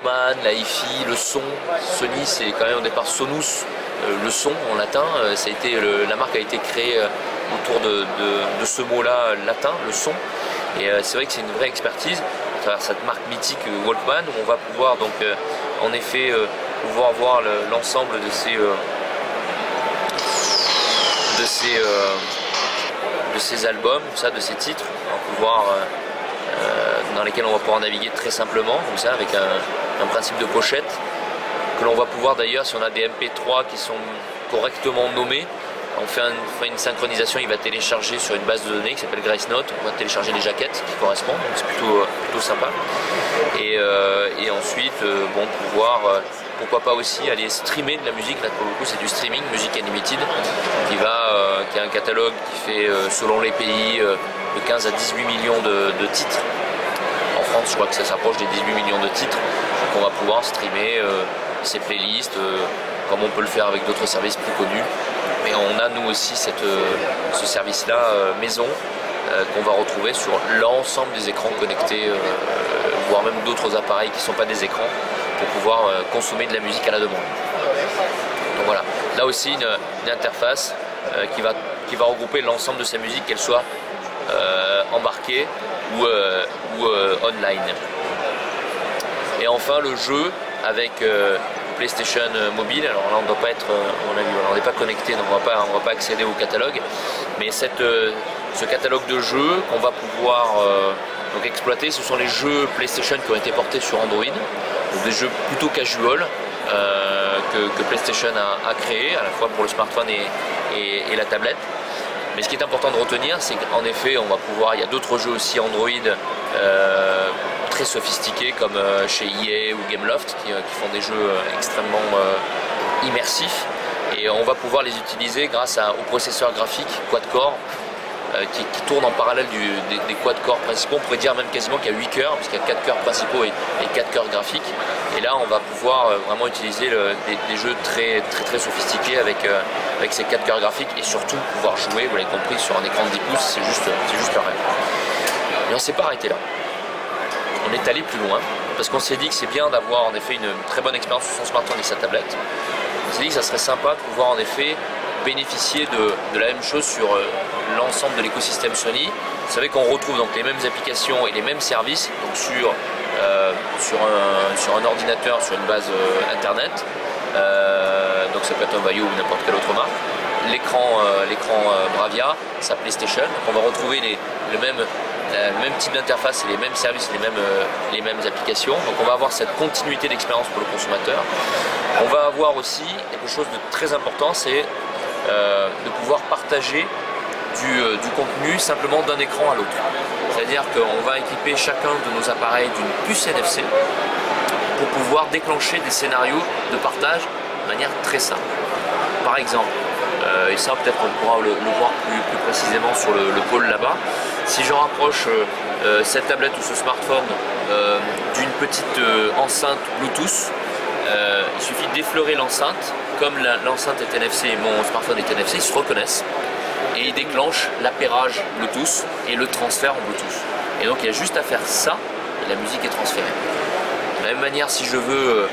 Walkman, la hi-fi, le son. Sony, c'est quand même au départ Sonus, le son en latin. Ça a été, la marque a été créée autour de ce mot-là latin, le son. Et c'est vrai que c'est une vraie expertise à travers cette marque mythique Walkman, où on va pouvoir donc en effet pouvoir voir l'ensemble de ces albums, de ces titres. On va pouvoir dans lesquels on va pouvoir naviguer très simplement, comme ça, avec un principe de pochette, que l'on va pouvoir d'ailleurs, si on a des MP3 qui sont correctement nommés, on fait une synchronisation, il va télécharger sur une base de données qui s'appelle Grace Note, on va télécharger les jaquettes qui correspondent, donc c'est plutôt sympa. Et ensuite, bon, pouvoir, pourquoi pas aussi aller streamer de la musique, là pour le coup c'est du streaming, Music Unlimited, qui a un catalogue qui fait, selon les pays, de 15 à 18 millions de titres. En France, je crois que ça s'approche des 18 millions de titres, donc on va pouvoir streamer ces playlists, comme on peut le faire avec d'autres services plus connus. Mais on a nous aussi ce service-là maison qu'on va retrouver sur l'ensemble des écrans connectés, voire même d'autres appareils qui ne sont pas des écrans, pour pouvoir consommer de la musique à la demande. Donc voilà, là aussi une interface qui va regrouper l'ensemble de sa musique, qu'elle soit embarquée ou online. Et enfin le jeu avec PlayStation mobile. Alors là on doit pas être, on n'est pas connecté, donc on va pas accéder au catalogue, mais ce catalogue de jeux qu'on va pouvoir donc exploiter, ce sont les jeux PlayStation qui ont été portés sur Android, donc des jeux plutôt casual que PlayStation a créé à la fois pour le smartphone et la tablette. Mais ce qui est important de retenir, c'est qu'en effet on va pouvoir, il y a d'autres jeux aussi Android très sophistiqués comme chez EA ou Gameloft qui font des jeux extrêmement immersifs, et on va pouvoir les utiliser grâce au processeur graphique quad-core qui tourne en parallèle des quad-core principaux. On pourrait dire même quasiment qu'il y a 8 cœurs, puisqu'il y a 4 cœurs principaux et 4 cœurs graphiques, et là on va pouvoir vraiment utiliser des jeux très sophistiqués avec ces 4 cœurs graphiques, et surtout pouvoir jouer, vous l'avez compris, sur un écran de 10 pouces, c'est juste le rêve. Mais on ne s'est pas arrêté là. On est allé plus loin, parce qu'on s'est dit que c'est bien d'avoir en effet une très bonne expérience sur son smartphone et sa tablette. On s'est dit que ça serait sympa de pouvoir en effet bénéficier de la même chose sur l'ensemble de l'écosystème Sony. Vous savez qu'on retrouve donc les mêmes applications et les mêmes services donc sur un ordinateur, sur une base internet. Donc ça peut être un Vaio ou n'importe quelle autre marque. L'écran Bravia, sa PlayStation. Donc on va retrouver le même type d'interface et les mêmes services, les mêmes applications. Donc on va avoir cette continuité d'expérience pour le consommateur. On va avoir aussi quelque chose de très important, c'est de pouvoir partager du contenu simplement d'un écran à l'autre. C'est-à-dire qu'on va équiper chacun de nos appareils d'une puce NFC pour pouvoir déclencher des scénarios de partage de manière très simple. Par exemple, et ça peut-être on pourra le voir plus précisément sur le pôle là-bas, si je rapproche cette tablette ou ce smartphone d'une petite enceinte Bluetooth, il suffit d'effleurer l'enceinte. Comme l'enceinte est NFC et mon smartphone est NFC, ils se reconnaissent et ils déclenchent l'appairage Bluetooth et le transfert en Bluetooth. Et donc il y a juste à faire ça et la musique est transférée. De la même manière, si je veux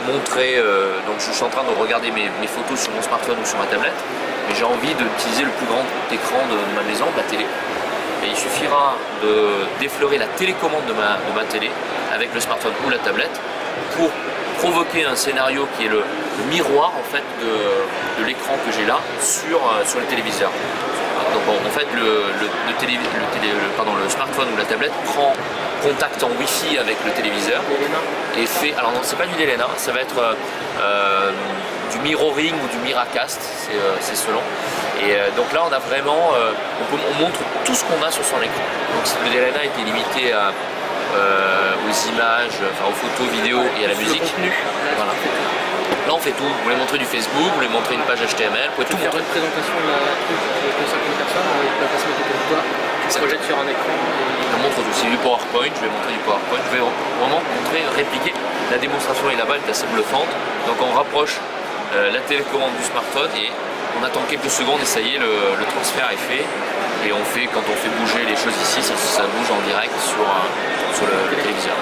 montrer, donc je suis en train de regarder mes photos sur mon smartphone ou sur ma tablette, mais j'ai envie d'utiliser le plus grand écran de ma maison, de ma télé, et il suffira d'effleurer la télécommande de ma télé avec le smartphone ou la tablette pour provoquer un scénario qui est le miroir en fait de l'écran que j'ai là sur le téléviseur. Donc en fait le smartphone ou la tablette prend contact en Wi-Fi avec le téléviseur et fait, alors non c'est pas du Delena, ça va être du mirroring ou du Miracast, c'est selon. Et donc là on a vraiment, on montre tout ce qu'on a sur son écran. Donc le Delena était limité aux images, enfin aux photos, vidéos et à la musique. Voilà. Là on fait tout, vous voulez montrer du Facebook, vous voulez montrer une page HTML, vous pouvez tout montrer. Une présentation de la truc de 50 personnes, on va passer le territoire, qui se projette sur un écran. On montre tout, c'est du PowerPoint, je vais montrer du PowerPoint, je vais vraiment montrer, répliquer. La démonstration est là-bas, elle est assez bluffante. Donc on rapproche la télécommande du smartphone et on attend quelques secondes et ça y est, le transfert est fait. Et quand on fait bouger les choses ici, ça bouge en direct sur le téléviseur.